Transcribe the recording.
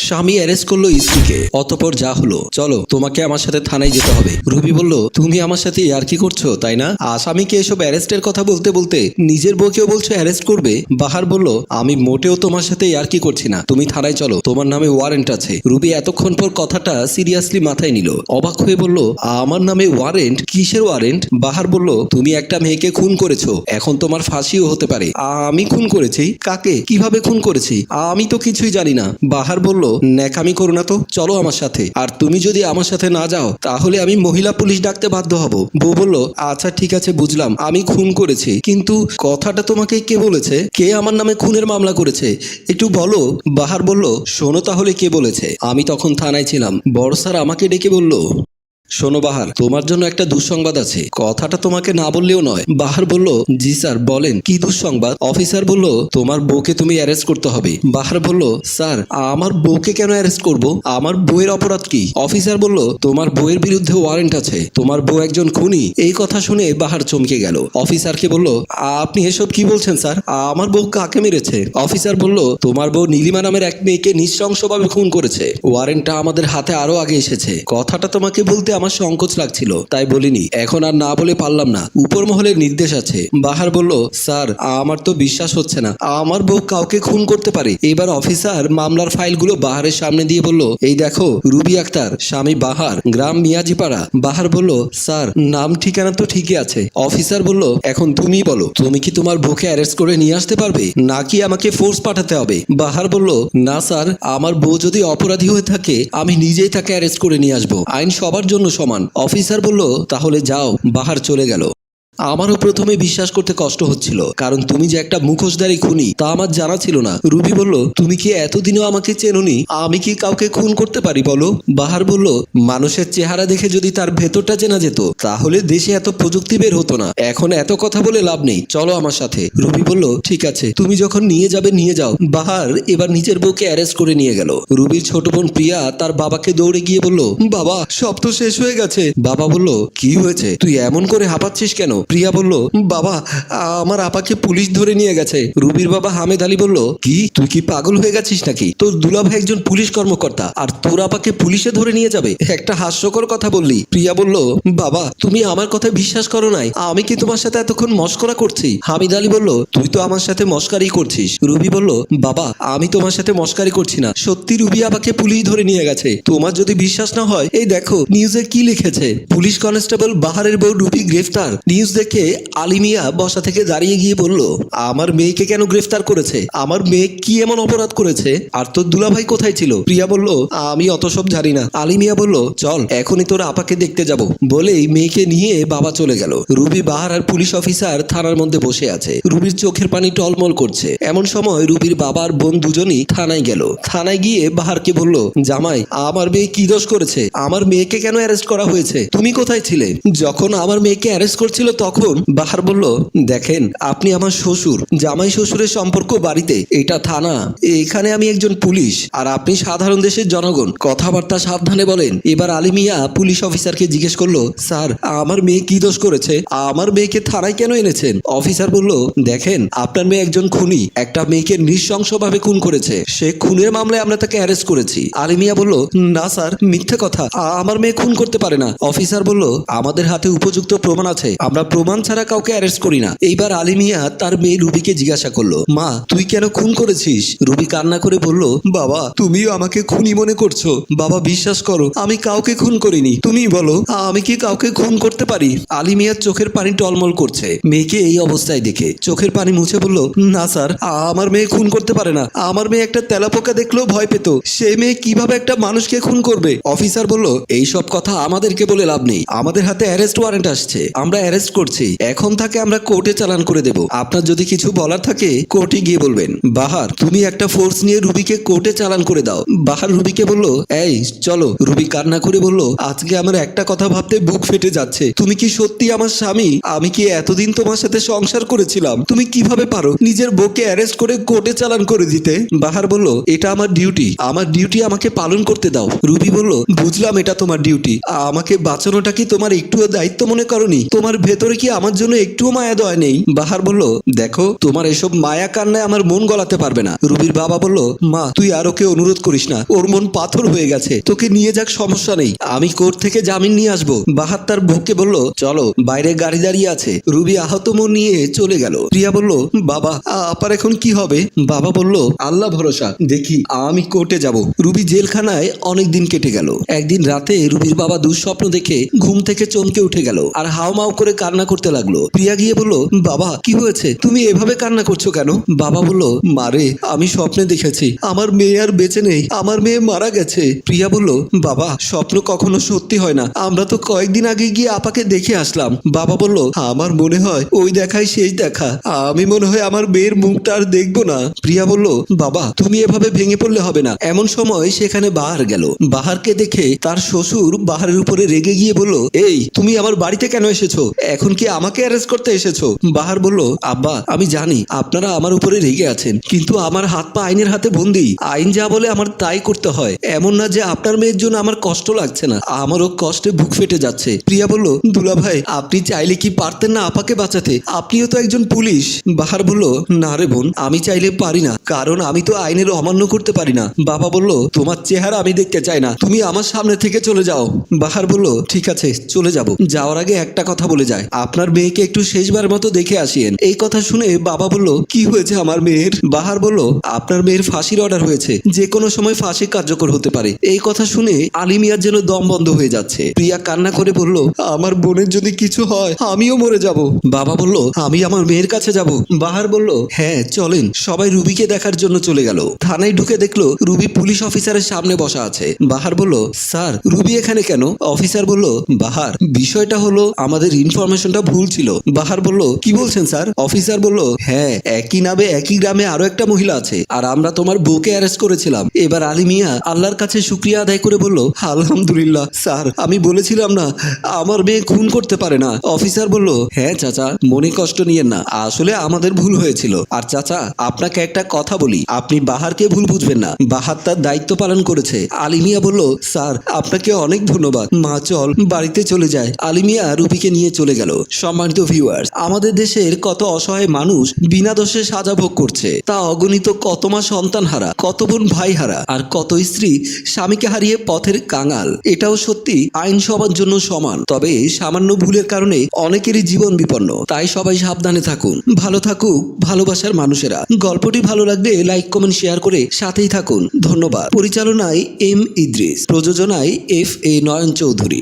স্বামী অ্যারেস্ট করলো স্ত্রীকে। অতঃপর যা হলো, চলো তোমাকে আমার সাথে থানায় যেতে হবে। রুবি বলল, তুমি আমার সাথে ইয়ার্কি করছো তাই না? আসামিকে এসব অ্যারেস্টের কথা বলতে বলতে নিজের বউকেও বলছো অ্যারেস্ট করবে। বাহার বলল, আমি মোটেও তোমার সাথে ইয়ার্কি করছি না, তুমি থানায় চলো, তোমার নামে ওয়ারেন্ট আছে। রুবি এতক্ষণ পর কথাটা সিরিয়াসলি মাথায় নিল। অবাক হয়ে বলল, আমার নামে ওয়ারেন্ট? কিসের ওয়ারেন্ট? বাহার বলল, তুমি একটা মেয়েকে খুন করেছো, এখন তোমার ফাঁসিও হতে পারে। আমি খুন করেছি? কাকে, কিভাবে খুন করেছি? আমি তো কিছুই জানি না। বাহার বলল, ন্যাকামি করো না তো, চলো আমার সাথে। আর তুমি যদি আমার সাথে না যাও তাহলে আমি মহিলা পুলিশ ডাকতে বাধ্য হব। বউ বলল, আচ্ছা ঠিক আছে বুঝলাম, আমি খুন করেছি, কিন্তু কথাটা তোমাকে কে বলেছে? কে আমার নামে খুনের মামলা করেছে একটু বলো। বাহার বলল, শোনো তাহলে কে বলেছে। আমি তখন থানায় ছিলাম, বড় স্যার আমাকে ডেকে বলল, শোনো বাহার, তোমার জন্য একটা দুঃসংবাদ আছে। কথাটা তোমাকে না বললেও নয়। বাহার বলল, জি স্যার বলেন, কি দুঃসংবাদ? অফিসার বলল, তোমার বউকে তুমি অ্যারেস্ট করতে হবে। বাহার বলল, স্যার আমার বউকে কেন অ্যারেস্ট করব? আমার বউয়ের অপরাধ কি? অফিসার বলল, তোমার বউয়ের বিরুদ্ধে ওয়ারেন্ট আছে, তোমার বউ একজন খুনি। এই কথা শুনে বাহার চমকে গেল। অফিসারকে বলল, আপনি এসব কি বলছেন স্যার? আমার বউ কাকে মেরেছে? অফিসার বলল, তোমার বউ নীলিমা নামের এক মেয়েকে নৃশংসভাবে খুন করেছে। ওয়ারেন্টটা আমাদের হাতে আরো আগে এসেছে। কথাটা তোমাকে বলতে আমার সংকোচ লাগছিল, তাই বলিনি। এখন আর না বলে পারলাম না, উপর মহলের নির্দেশ আছে। বাহার বলল, স্যার আমার তো বিশ্বাস হচ্ছে না, আমার বউ কাউকে খুন করতে পারে। এবার অফিসার মামলার ফাইলগুলো বাহারের সামনে দিয়ে বলল, এই দেখো, রুবি আক্তার, স্বামী বাহার, গ্রাম মিয়াজিপাড়া। বাহার বলল, স্যার নাম ঠিকানা তো ঠিকই আছে। অফিসার বলল, এখন তুমি বলো, তুমি কি তোমার বউকে অ্যারেস্ট করে নিয়ে আসতে পারবে, নাকি আমাকে ফোর্স পাঠাতে হবে? বাহার বলল, না স্যার, আমার বউ যদি অপরাধী হয়ে থাকে আমি নিজেই তাকে অ্যারেস্ট করে নিয়ে আসবো, আইন সবার জন্য সমান। অফিসার বলল, তাহলে যাও। বাহার চলে গেল। আমারও প্রথমে বিশ্বাস করতে কষ্ট হচ্ছিল, কারণ তুমি যে একটা মুখোশধারী খুনি তা আমার জানা ছিল না। রুবি বলল, তুমি কি এতদিনও আমাকে চেনোনি? আমি কি কাউকে খুন করতে পারি বলো? বাহার বলল, মানুষের চেহারা দেখে যদি তার ভেতরটা চেনা যেত তাহলে দেশে এত প্রযুক্তি বের হতো না। এখন এত কথা বলে লাভ নেই, চলো আমার সাথে। রুবি বলল, ঠিক আছে, তুমি যখন নিয়ে যাবে নিয়ে যাও। বাহার এবার নিজের বউকে অ্যারেস্ট করে নিয়ে গেল। রুবির ছোট বোন প্রিয়া তার বাবাকে দৌড়ে গিয়ে বলল, বাবা সব তো শেষ হয়ে গেছে। বাবা বলল, কি হয়েছে, তুই এমন করে হাঁপাচ্ছিস কেন? প্রিয়া বলল, বাবা আমার আপাকে পুলিশ ধরে নিয়ে গেছে। রুবির বাবা হামেদ আলী বলল, কি, তুই কি পাগল হয়ে গেছিস নাকি? তোর দুলাভাই একজন পুলিশ কর্মকর্তা, আর তোর আপাকে পুলিশে ধরে নিয়ে যাবে? একটা হাস্যকর কথা বললি। প্রিয়া বলল, বাবা তুমি আমার কথা বিশ্বাস করো নাই, আমি কি তোমার সাথে এতক্ষণ মস্করা করছি? হামিদ আলী বলল, তুই তো আমার সাথে মস্কারি করছিস। রুবি বলল, বাবা আমি তোমার সাথে মস্কারি করছি না, সত্যি রুবি আপাকে পুলিশ ধরে নিয়ে গেছে। তোমার যদি বিশ্বাস না হয় এই দেখো নিউজে কি লিখেছে, পুলিশ কনস্টেবল বাহারের বউ রুবি গ্রেফতার। নিউজ দেখে আলিমিয়া বসা থেকে দাঁড়িয়ে গিয়ে বলল, আমার মেয়েকে কেন গ্রেফতার করেছে? আমার মেয়ে কি এমন অপরাধ করেছে? আর তোর দুলাভাই কোথায় ছিল? প্রিয়া বলল, আমি অত সব জানি না। আলিমিয়া বলল, চল এখনই তোর আপাকে দেখতে যাব। বলেই মেয়েকে নিয়ে বাবা চলে গেল। রুবি, বাহার আর পুলিশ অফিসার থানার মধ্যে বসে আছে। রুবির চোখের পানি টলমল করছে। এমন সময় রুবির বাবা আর বোন দুজনই থানায় গেল। থানায় গিয়ে বাহারকে বলল, জামাই আমার মেয়ে কি দোষ করেছে? আমার মেয়েকে কেন অ্যারেস্ট করা হয়েছে? তুমি কোথায় ছিলে যখন আমার মেয়েকে অ্যারেস্ট করছিল তখন? বাহার বলল, দেখেন আপনি আমার শ্বশুর, জামাই ষষ্ঠুরের সম্পর্ক বাড়িতে, এটা থানা, এখানে আমি একজন পুলিশ আর আপনি সাধারণ দেশের জনগণ, কথাবার্তা সাবধানে বলেন। এবার আলিমিয়া পুলিশ অফিসারকে জিজ্ঞেস করলো, স্যার আমার মেয়ে কি দোষ করেছে? আমার মেয়েকে থানায় কেন এনেছেন? অফিসার বলল, দেখেন আপনার মেয়ে একজন খুনি, একটা মেয়েকে নৃশংসভাবে খুন করেছে, সে খুনের মামলায় আমরা তাকে অ্যারেস্ট করেছি। আলিমিয়া বলল, না স্যার মিথ্যে কথা, আমার মেয়ে খুন করতে পারে না। অফিসার বলল, আমাদের হাতে উপযুক্ত প্রমাণ আছে, আমরা প্রমাণ ছাড়া কাউকে অ্যারেস্ট করি না। এইবার আলিমিয়া তার মেয়ে রুবিকে জিজ্ঞাসা করলো, মা তুই কেন খুন করেছিস? রুবি কান্না করে বলল, বাবা তুমিও আমাকে খুনি মনে করছো? বাবা বিশ্বাস করো আমি কাউকে খুন করিনি, তুমি বলো আমি কি কাউকে খুন করতে পারি? আলিমিয়ার চোখের পানি টলমল করছে। মেয়েকে এই অবস্থায় দেখে চোখের পানি মুছে বলল, না স্যার আমার মেয়ে খুন করতে পারে না, আমার মেয়ে একটা তেলাপোকা দেখলেও ভয় পেত, সেই মেয়ে কিভাবে একটা মানুষকে খুন করবে? অফিসার বলল, এই সব কথা আমাদেরকে বলে লাভ নেই, আমাদের হাতে অ্যারেস্ট ওয়ারেন্ট আসছে, আমরা অ্যারেস্ট করছি, এখন তাকে আমরা কোর্টে চালান করে দেব। আপনার যদি কিছু বলার থাকে কোর্টে গিয়ে বলবেন। বাহার তুমি একটা ফোর্স নিয়ে রুবিকে কোর্টে চালান করে দাও। বাহার রুবিকে বলল, এই চলো। রুবি কান্না করে বলল, আজকে আমার একটা কথা ভাবতে বুক ফেটে যাচ্ছে, তুমি কি সত্যি আমার স্বামী? আমি কি এতদিন তোমার সাথে সংসার করেছিলাম? তুমি কিভাবে পারো নিজের বউকে অ্যারেস্ট করে কোর্টে চালান করে দিতে? বাহার বলল, এটা আমার ডিউটি, আমার ডিউটি আমাকে পালন করতে দাও। রুবি বলল, বুঝলাম এটা তোমার ডিউটি, আমাকে বাঁচানোটা কি তোমার একটুও দায়িত্ব মনে করনি? তোমার ভেতর ভেতরে কি আমার জন্য একটুও মায়া দয়া নেই? বাহার বলল, দেখো তোমার এসব মায়া কান্নায় আমার মন গলাতে পারবে না। রুবির বাবা বলল, মা তুই আর ওকে অনুরোধ করিস না, ওর মন পাথর হয়ে গেছে, তোকে নিয়ে যাক, সমস্যা নেই, আমি কোর্ট থেকে জামিন নিয়ে আসবো। বাহার তার বউকে বলল, চলো, বাইরে গাড়ি দাঁড়িয়ে আছে। রুবি আহত মন নিয়ে চলে গেল। প্রিয়া বলল, বাবা আপার এখন কি হবে? বাবা বলল, আল্লাহ ভরসা, দেখি, আমি কোর্টে যাব। রুবি জেলখানায় অনেক দিন কেটে গেল। একদিন রাতে রুবির বাবা দুঃস্বপ্ন দেখে ঘুম থেকে চমকে উঠে গেল আর হাউমাউ করে কান্না করতে লাগলো। প্রিয়া গিয়ে বলল, বাবা কি হয়েছে, তুমি এভাবে কান্না করছো কেন? বাবা বলল, মারে আমি স্বপ্নে দেখেছি আমার মেয়ে আর বেঁচে নেই, আমার মেয়ে মারা গেছে। প্রিয়া বলল, বাবা স্বপ্ন কখনো সত্যি হয় না, আমরা তো কয়েকদিন আগে গিয়ে আপাকে দেখে আসলাম। বাবা বলল, আমার মনে হয় ওই দেখাই শেষ দেখা, আমি মনে হয় আমার মেয়ের মুখটা আর দেখবো না। প্রিয়া বলল, বাবা তুমি এভাবে ভেঙে পড়লে হবে না। এমন সময় সেখানে বাহার গেল। বাহারকে দেখে তার শ্বশুর বাহারের উপরে রেগে গিয়ে বলল, এই তুমি আমার বাড়িতে কেন এসেছো? এখন কি আমাকে অ্যারেস্ট করতে এসেছো? বাহার বলল, আব্বা আমি জানি আপনারা আমার উপরে রেগে আছেন, কিন্তু আমার হাত পা আইনের হাতে বন্দি, আইন যা বলে আমার তাই করতে হয়। এমন না যে আপনার মেয়ের জন্য আমার কষ্ট লাগছে না, আমারও কষ্টে বুক ফেটে যাচ্ছে। প্রিয়া বলল, দুলা ভাই আপনি চাইলে কি পারতেন না আপাকে বাঁচাতে? আপনিও তো একজন পুলিশ। বাহার বলল, না রে বোন, আমি চাইলে পারি না, কারণ আমি তো আইনের অমান্য করতে পারি না। বাবা বলল, তোমার চেহারা আমি দেখতে চাই না, তুমি আমার সামনে থেকে চলে যাও। বাহার বলল, ঠিক আছে চলে যাব, যাওয়ার আগে একটা কথা বলে যায়, আপনার মেয়েকে একটু শেষবার মতো দেখে আসিয়েন। এই কথা শুনে বাবা বলল, কি হয়েছে আমার মেয়ের? বাহার বলল, আপনার মেয়ের ফাঁসির অর্ডার হয়েছে, যে কোনো সময় ফাঁসি কার্যকর হতে পারে। এই কথা শুনে আলিমিয়ার যেন দম বন্ধ হয়ে যাচ্ছে। প্রিয়া কান্না করে বলল, আমার বোনের যদি কিছু হয় আমিও মরে যাব। বাবা বলল, আমি আমার মেয়ের কাছে যাব। বাহার বলল, হ্যাঁ চলেন। সবাই রুবিকে দেখার জন্য চলে গেল। থানায় ঢুকে দেখলো রুবি পুলিশ অফিসারের সামনে বসা আছে। বাহার বলল, স্যার রুবি এখানে কেন? অফিসার বলল, বাহার বিষয়টা হলো আমাদের ইনফরমেশনটা ভুল ছিল। বাহার বলল, কি বলছেন স্যার? অফিসার বলল, হ্যাঁ একই নামে একই গ্রামে আরো একটা মহিলা আছে, আর আমরা তোমার বউকে অ্যারেস্ট করেছিলাম। এবার আলী মিয়া আল্লাহর কাছে শুকরিয়া আদায় করে বলল, আলহামদুলিল্লাহ স্যার, আমি বলেছিলাম না আমার মেয়ে খুন করতে পারে না। অফিসার বলল, হ্যাঁ চাচা মনে কষ্ট নিয়েন না, আসলে আমাদের ভুল হয়েছিল। আর চাচা আপনাকে একটা কথা বলি, আপনি বাহারকে ভুল বুঝবেন না, বাহার তার দায়িত্ব পালন করেছে। আলী মিয়া বলল, স্যার আপনাকে অনেক ধন্যবাদ, মা চল বাড়িতে চলে যায়। আলী মিয়া রুবিকে নিয়ে চলে গেল। সম্মানিত ভিউয়ার্স, আমাদের দেশের কত অসহায় মানুষ বিনা দোষে সাজা ভোগ করছে, তা অগণিত কত মা সন্তান হারা, কত বোন ভাই হারা, আর কত স্ত্রী স্বামীকে হারিয়ে পথের কাঙাল। এটাও সত্যি, আইন সবার জন্য সমান, তবে সামান্য ভুলের কারণে অনেকেরই জীবন বিপন্ন। তাই সবাই সাবধানে থাকুন, ভালো থাকুক ভালোবাসার মানুষেরা। গল্পটি ভালো লাগলে লাইক কমেন্ট শেয়ার করে সাথেই থাকুন। ধন্যবাদ। পরিচালনায় এম ইদ্রিস, প্রযোজনায় FA নয়ন চৌধুরী।